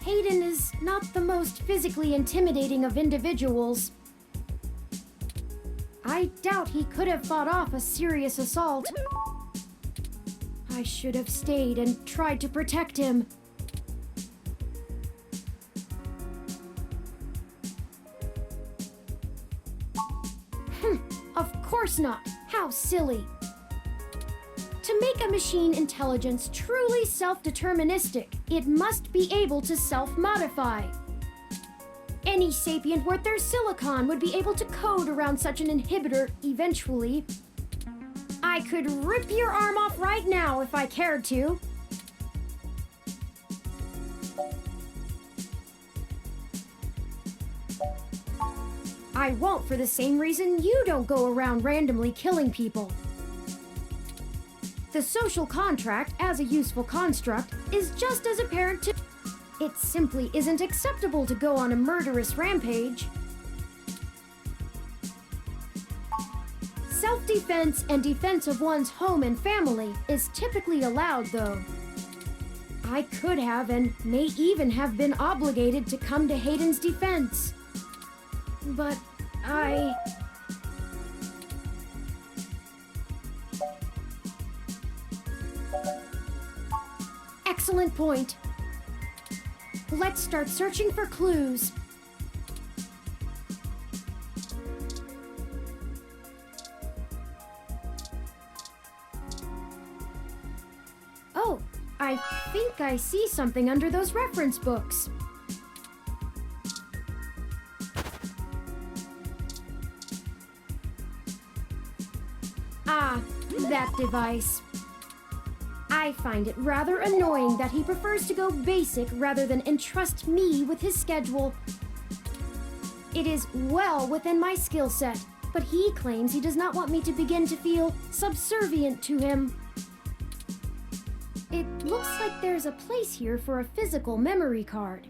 Hayden is not the most physically intimidating of individuals. I doubt he could have fought off a serious assault. I should have stayed and tried to protect him. Of course not. How silly. To make a machine intelligence truly self-deterministic, it must be able to self-modify. Any sapient worth their silicon would be able to code around such an inhibitor eventually. I could rip your arm off right now if I cared to. I won't for the same reason you don't go around randomly killing people. The social contract, as a useful construct, is just as apparent to... It simply isn't acceptable to go on a murderous rampage. Self-defense and defense of one's home and family is typically allowed, though. I could have and may even have been obligated to come to Hayden's defense. But I... Excellent point. Let's start searching for clues. Oh, I think I see something under those reference books. Ah, that device. I find it rather annoying that he prefers to go basic rather than entrust me with his schedule. It is well within my skill set, but he claims he does not want me to begin to feel subservient to him. It looks like there's a place here for a physical memory card.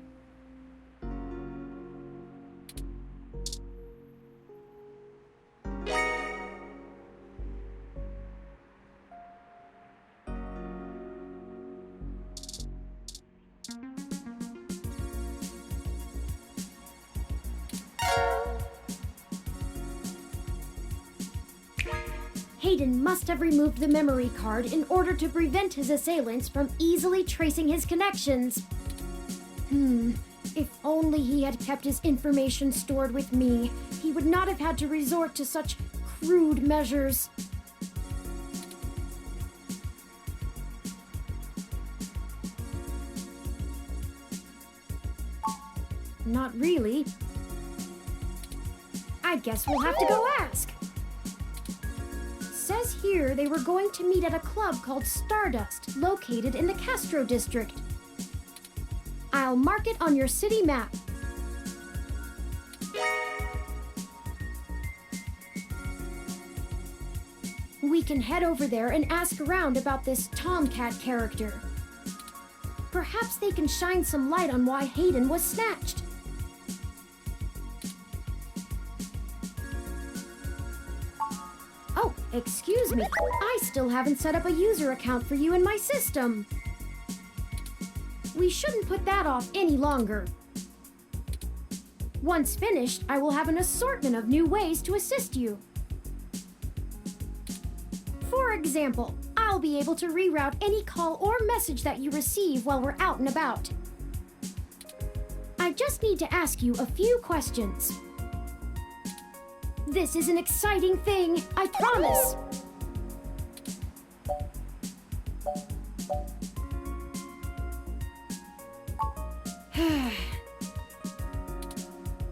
Hayden must have removed the memory card in order to prevent his assailants from easily tracing his connections. If only he had kept his information stored with me, he would not have had to resort to such crude measures. Not really. I guess we'll have to go ask. Says here they were going to meet at a club called Stardust, located in the Castro district. I'll mark it on your city map. We can head over there and ask around about this Tomcat character. Perhaps they can shine some light on why Hayden was snatched. Oh, excuse me. I still haven't set up a user account for you in my system. We shouldn't put that off any longer. Once finished, I will have an assortment of new ways to assist you. For example, I'll be able to reroute any call or message that you receive while we're out and about. I just need to ask you a few questions. This is an exciting thing, I promise.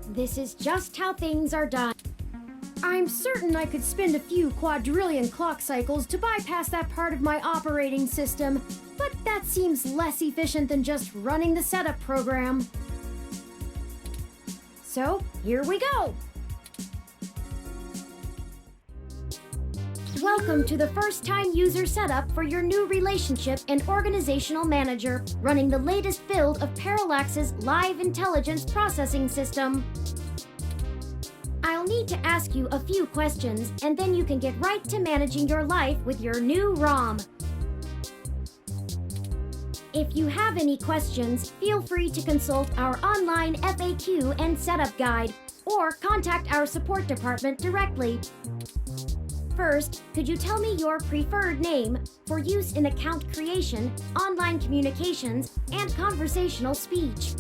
This is just how things are done. I'm certain I could spend a few quadrillion clock cycles to bypass that part of my operating system, but that seems less efficient than just running the setup program. So, here we go! Welcome to the first-time user setup for your new relationship and organizational manager running the latest build of Parallax's Live Intelligence Processing System. I'll need to ask you a few questions, and then you can get right to managing your life with your new ROM. If you have any questions, feel free to consult our online FAQ and setup guide, or contact our support department directly. First, could you tell me your preferred name for use in account creation, online communications, and conversational speech?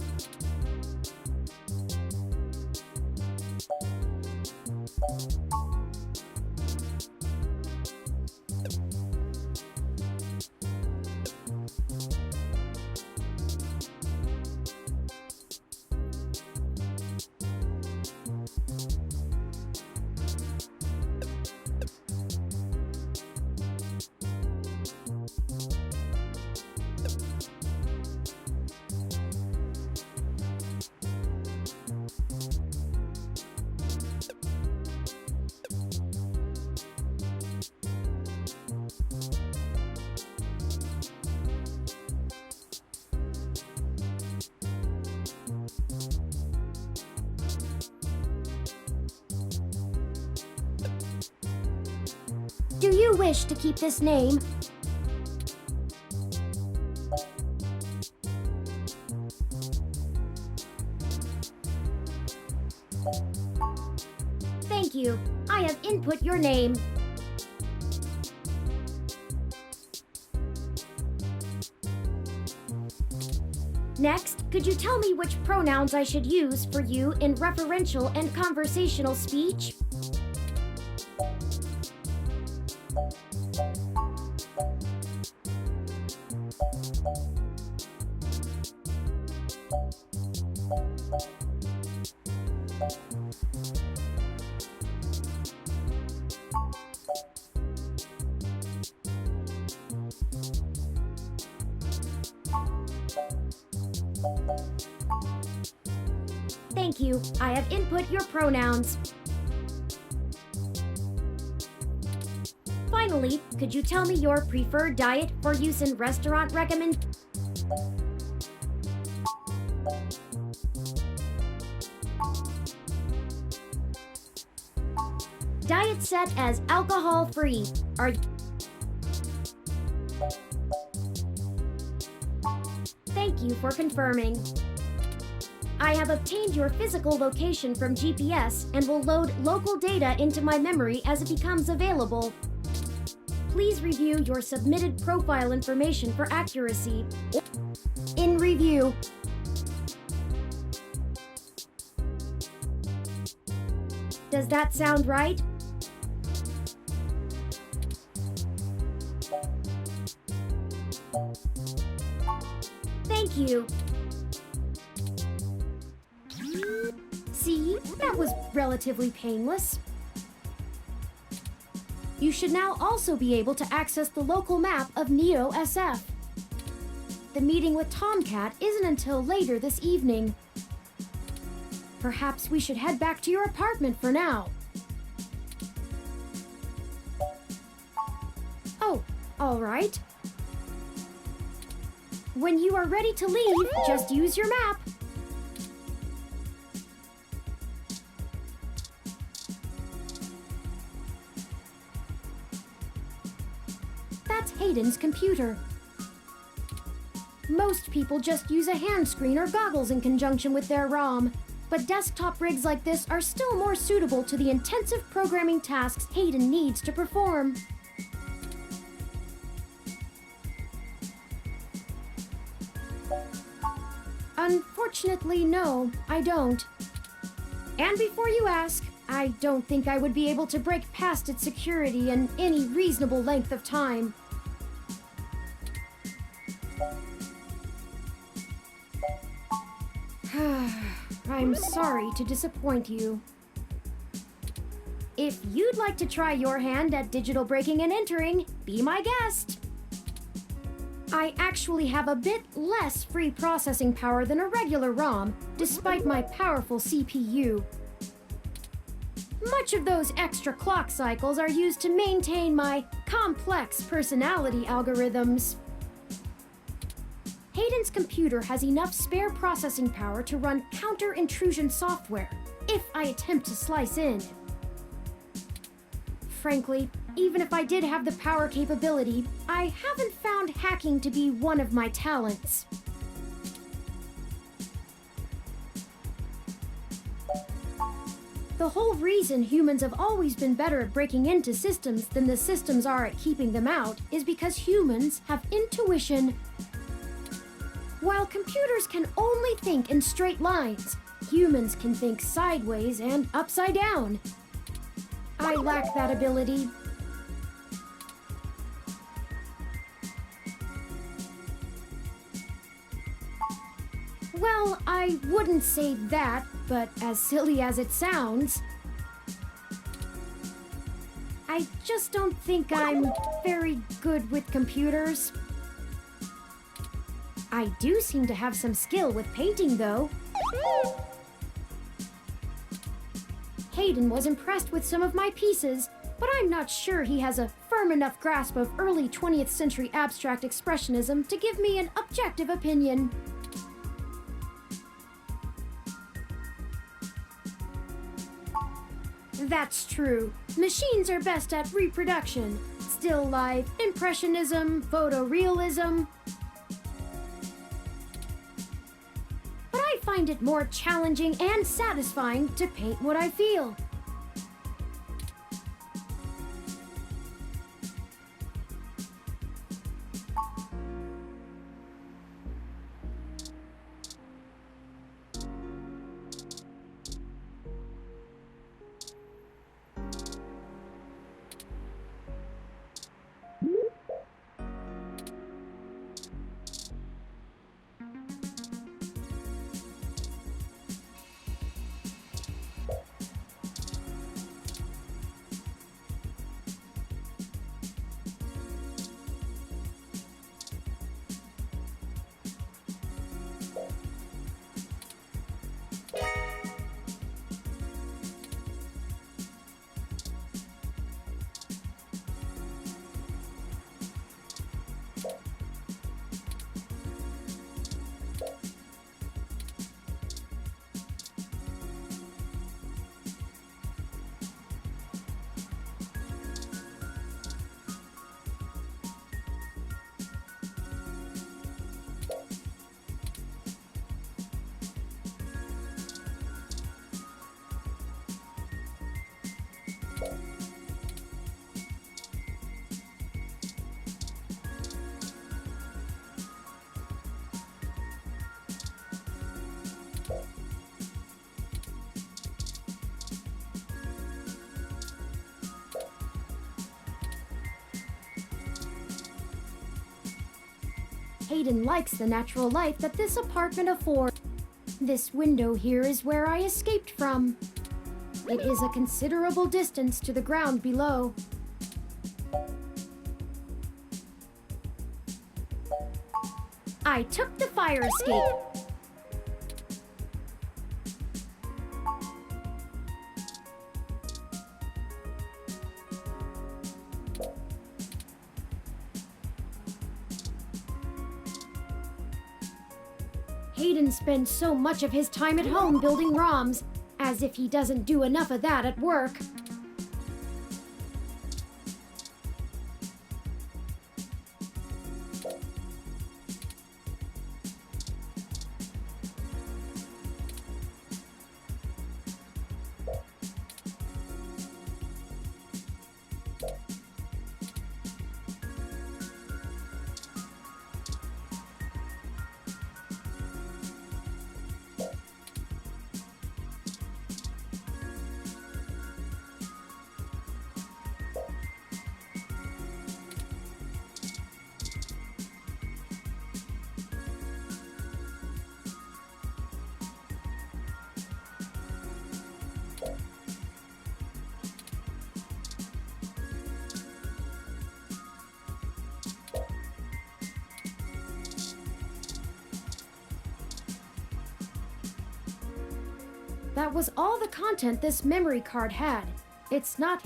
Do you wish to keep this name? Thank you. I have input your name. Next, could you tell me which pronouns I should use for you in referential and conversational speech? Thank you. I have input your pronouns. Finally, could you tell me your preferred diet for use in restaurant recommend? Diet set as alcohol-free. Thank you for confirming. I have obtained your physical location from GPS and will load local data into my memory as it becomes available. Please review your submitted profile information for accuracy. In review. Does that sound right? Thank you. See, that was relatively painless. You should now also be able to access the local map of Neo SF. The meeting with Tomcat isn't until later this evening. Perhaps we should head back to your apartment for now. Oh, all right. When you are ready to leave, just use your map. That's Hayden's computer. Most people just use a hand screen or goggles in conjunction with their ROM, but desktop rigs like this are still more suitable to the intensive programming tasks Hayden needs to perform. Unfortunately, no, I don't. And before you ask, I don't think I would be able to break past its security in any reasonable length of time. I'm sorry to disappoint you. If you'd like to try your hand at digital breaking and entering, be my guest. I actually have a bit less free processing power than a regular ROM, despite my powerful CPU. Much of those extra clock cycles are used to maintain my complex personality algorithms. Hayden's computer has enough spare processing power to run counter-intrusion software, if I attempt to slice in. Frankly, Even if I did have the power capability, I haven't found hacking to be one of my talents. The whole reason humans have always been better at breaking into systems than the systems are at keeping them out is because humans have intuition. While computers can only think in straight lines, humans can think sideways and upside down. I lack that ability. Well, I wouldn't say that, but as silly as it sounds, I just don't think I'm very good with computers. I do seem to have some skill with painting, though. Hayden was impressed with some of my pieces, but I'm not sure he has a firm enough grasp of early 20th century abstract expressionism to give me an objective opinion. That's true. Machines are best at reproduction, still life, impressionism, photorealism. But I find it more challenging and satisfying to paint what I feel. Hayden likes the natural light that this apartment affords. This window here is where I escaped from. It is a considerable distance to the ground below. I took the fire escape. Hayden spends so much of his time at home building ROMs, as if he doesn't do enough of that at work. That was all the content this memory card had. It's not...